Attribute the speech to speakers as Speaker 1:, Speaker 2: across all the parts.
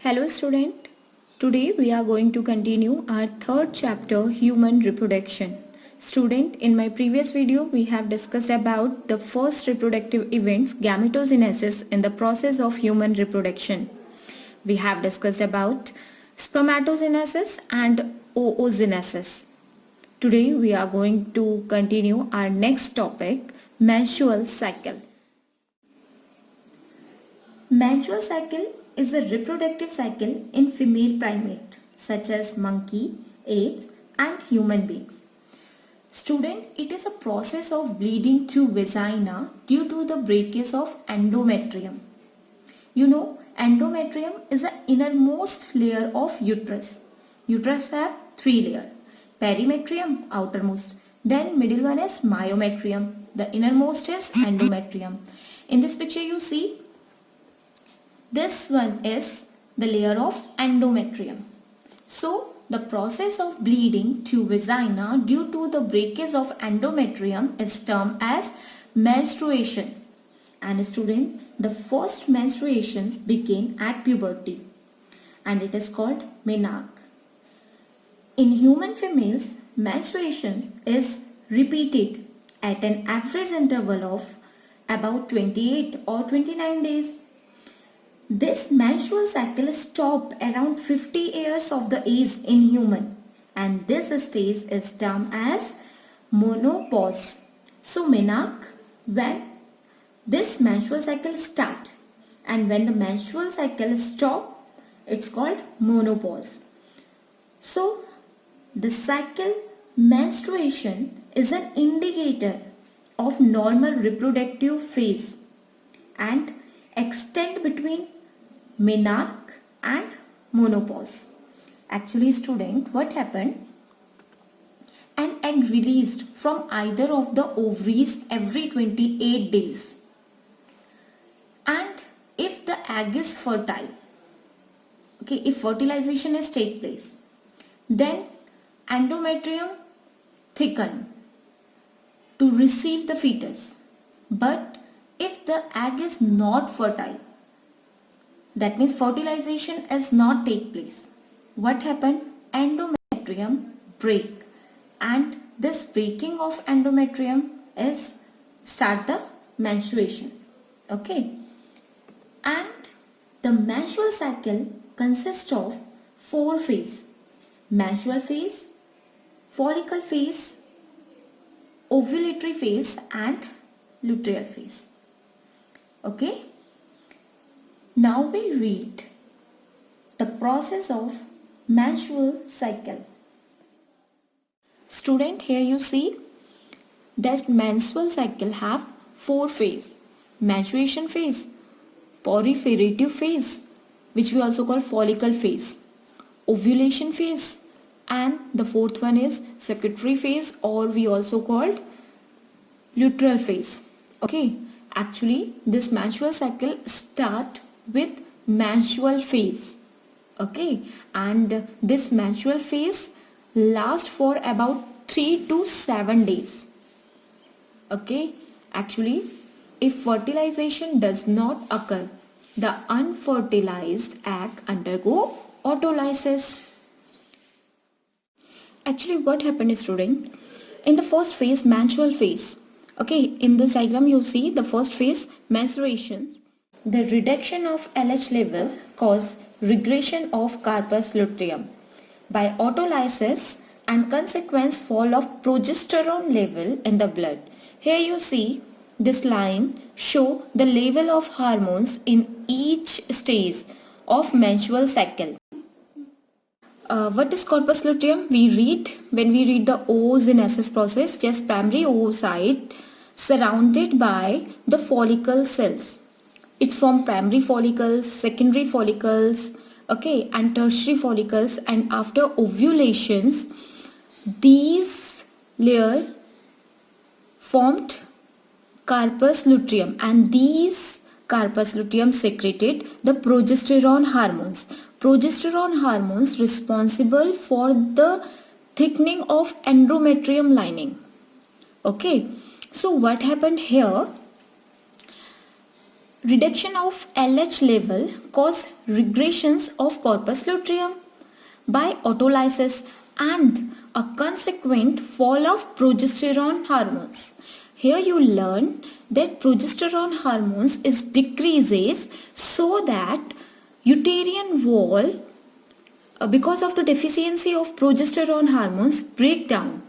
Speaker 1: Hello student, today we are going to continue our third chapter, human reproduction. Student, in my previous video we have discussed about the first reproductive events, gametogenesis, in the process of human reproduction. We have discussed about spermatogenesis and oogenesis. Today we are going to continue our next topic, menstrual cycle. Menstrual cycle is a reproductive cycle in female primate such as monkey, apes and human beings. Student, it is a process of bleeding through vagina due to the breakage of endometrium. You know, endometrium is the innermost layer of uterus. Uterus have three layers. Perimetrium, outermost. Then middle one is myometrium. The innermost is endometrium. In this picture you see, this one is the layer of endometrium. So, the process of bleeding through vagina due to the breakage of endometrium is termed as menstruations. And student, the first menstruations begin at puberty and it is called menarche. In human females, menstruation is repeated at an average interval of about 28 or 29 days. This menstrual cycle stops around 50 years of the age in human and this stage is termed as menopause. So menarche, when this menstrual cycle starts and when the menstrual cycle stops, it's called menopause. So the cycle menstruation is an indicator of normal reproductive phase and extend between menarche and menopause. Actually student, what happened? An egg released from either of the ovaries every 28 days. And if the egg is fertile, okay, if fertilization is take place, then endometrium thicken to receive the fetus. But if the egg is not fertile, that means fertilization is not take place, what happened? Endometrium break and this breaking of endometrium is start the menstruations. Okay, and the menstrual cycle consists of 4 phases: menstrual phase, follicle phase, ovulatory phase and luteal phase. Okay, now we read the process of menstrual cycle. Student, here you see that menstrual cycle have 4 phases: menstruation phase, proliferative phase, which we also call follicle phase, ovulation phase, and the fourth one is secretory phase, or we also called luteal phase. Okay, actually this menstrual cycle start with menstrual phase. Okay, and this menstrual phase lasts for about 3 to 7 days. Okay, actually if fertilization does not occur, the unfertilized egg undergo autolysis. Actually what happened, student? In the first phase, menstrual phase, okay, in this diagram you see the first phase, menstruations, the reduction of LH level cause regression of corpus luteum by autolysis and consequence fall of progesterone level in the blood. Here you see this line show the level of hormones in each stage of menstrual cycle. What is corpus luteum? We read when we read the oogenesis process, just primary oocyte surrounded by the follicle cells. It's from primary follicles, secondary follicles, okay, and tertiary follicles, and after ovulations, these layer formed corpus luteum, and these corpus luteum secreted the progesterone hormones. Progesterone hormones responsible for the thickening of endometrium lining. Okay, so what happened here? reduction of LH level cause regressions of corpus luteum by autolysis and a consequent fall of progesterone hormones. Here you learn that progesterone hormones is decreases so that uterine wall because of the deficiency of progesterone hormones break down,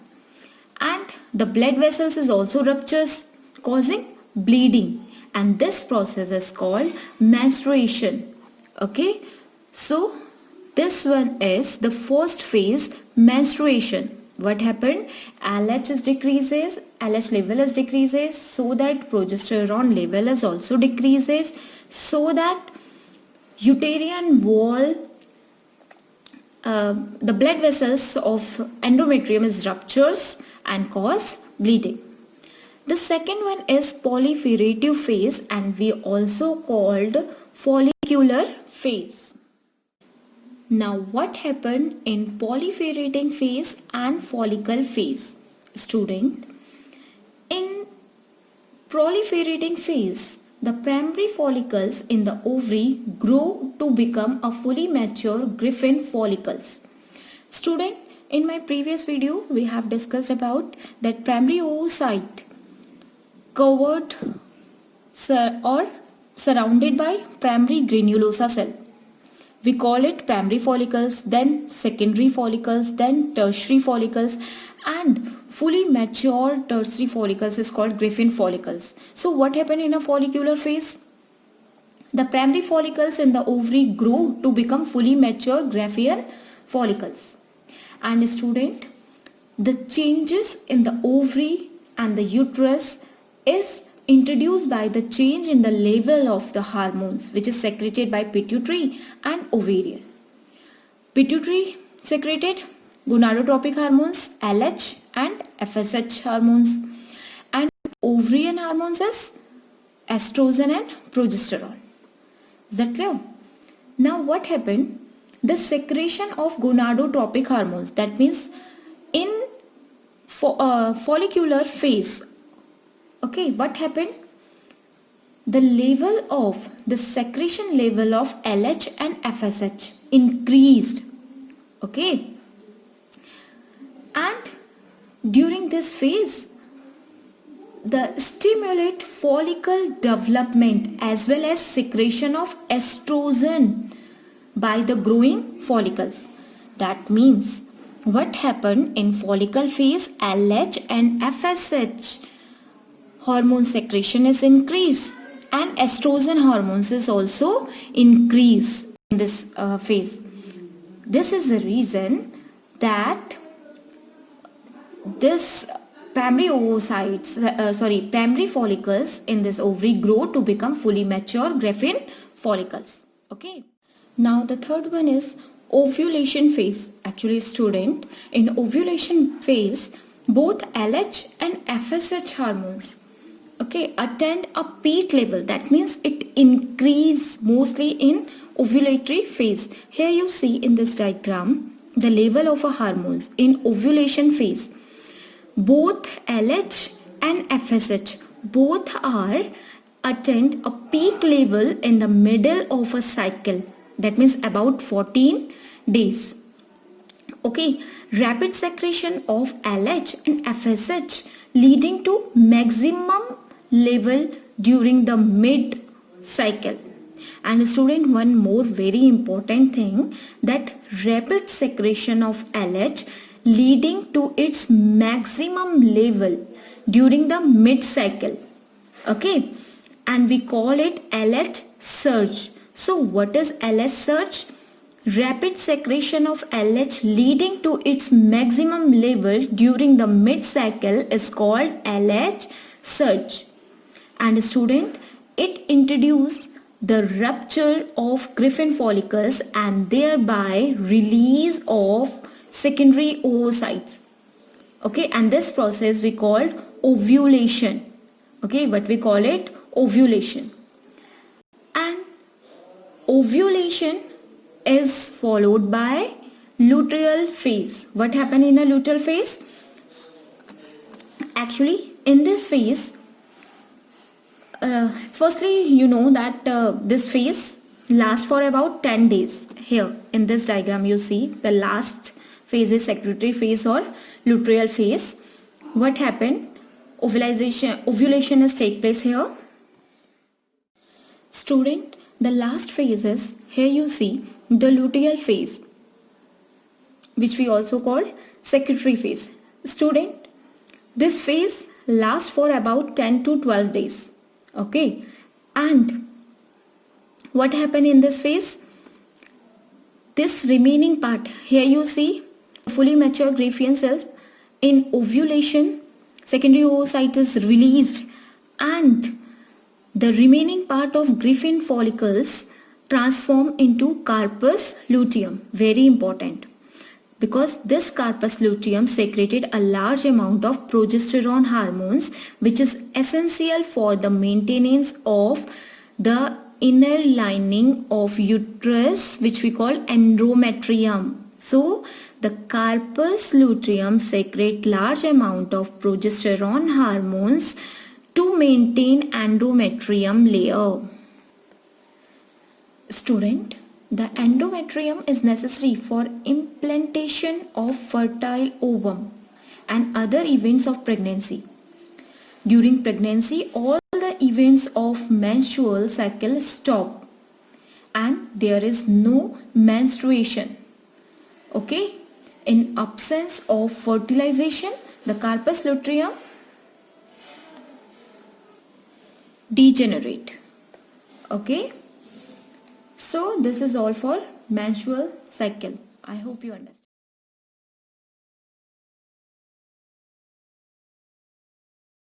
Speaker 1: and the blood vessels is also ruptures causing bleeding, and this process is called menstruation. Okay, so this one is the first phase, menstruation. What happened? LH is decreases, LH level is decreases so that progesterone level is also decreases so that uterine wall the blood vessels of endometrium is ruptures and cause bleeding. The second one is proliferative phase, and we also called follicular phase. Now what happened in proliferating phase and follicle phase? Student, in proliferating phase, the primary follicles in the ovary grow to become a fully mature Griffin follicles. Student, in my previous video we have discussed about that primary oocyte covered or surrounded by primary granulosa cell. We call it primary follicles, then secondary follicles, then tertiary follicles, and fully mature tertiary follicles is called Griffin follicles. So what happened in a follicular phase? The primary follicles in the ovary grow to become fully mature Griffin follicles. And student, the changes in the ovary and the uterus is introduced by the change in the level of the hormones which is secreted by pituitary and ovarian. Pituitary secreted gonadotropic hormones LH and FSH hormones, and ovarian hormones is estrogen and progesterone. Is that clear? Now what happened? The secretion of gonadotropic hormones, that means in follicular phase, okay, what happened? The level of the secretion level of LH and FSH increased, okay, and during this phase the stimulate follicle development as well as secretion of estrogen by the growing follicles. That means what happened in follicle phase, LH and FSH hormone secretion is increased and estrogen hormones is also increased in this phase. This is the reason that this primary primary follicles in this ovary grow to become fully mature Griffin follicles. Okay. Now the third one is ovulation phase. Actually student, in ovulation phase both LH and FSH hormones, okay, attain a peak level. That means it increase mostly in ovulatory phase. Here you see in this diagram the level of a hormones in ovulation phase. Both LH and FSH both are attain a peak level in the middle of a cycle. That means about 14 days. Okay, rapid secretion of LH and FSH leading to maximum level during the mid cycle. And student, one more very important thing, that rapid secretion of LH leading to its maximum level during the mid cycle. Okay, and we call it LH surge. So what is LH surge? Rapid secretion of LH leading to its maximum level during the mid cycle is called LH surge. And student, it introduces the rupture of Griffin follicles and thereby release of secondary oocytes. Okay, and this process we call ovulation. Okay, but we call it ovulation. And ovulation is followed by luteal phase. What happened in a luteal phase? Actually, in this phase, Firstly, you know that this phase lasts for about 10 days. Here in this diagram you see the last phase is secretory phase or luteal phase. What happened? Ovulation is take place here. Student, the last phase is, here you see the luteal phase, which we also call secretory phase. Student, this phase lasts for about 10 to 12 days. Okay, and what happened in this phase? This remaining part, here you see fully mature Graafian cells. In ovulation, secondary oocyte is released and the remaining part of Graafian follicles transform into carpus luteum. Very important, because this carpus luteum secreted a large amount of progesterone hormones, which is essential for the maintenance of the inner lining of uterus, which we call endometrium. So the carpus luteum secrete large amount of progesterone hormones to maintain endometrium layer. Student, the endometrium is necessary for implantation of fertile ovum and other events of pregnancy. During pregnancy, all the events of menstrual cycle stop and there is no menstruation. Okay? In absence of fertilization, the carpus luteum degenerate. Okay? So this is all for menstrual cycle. I hope you understand.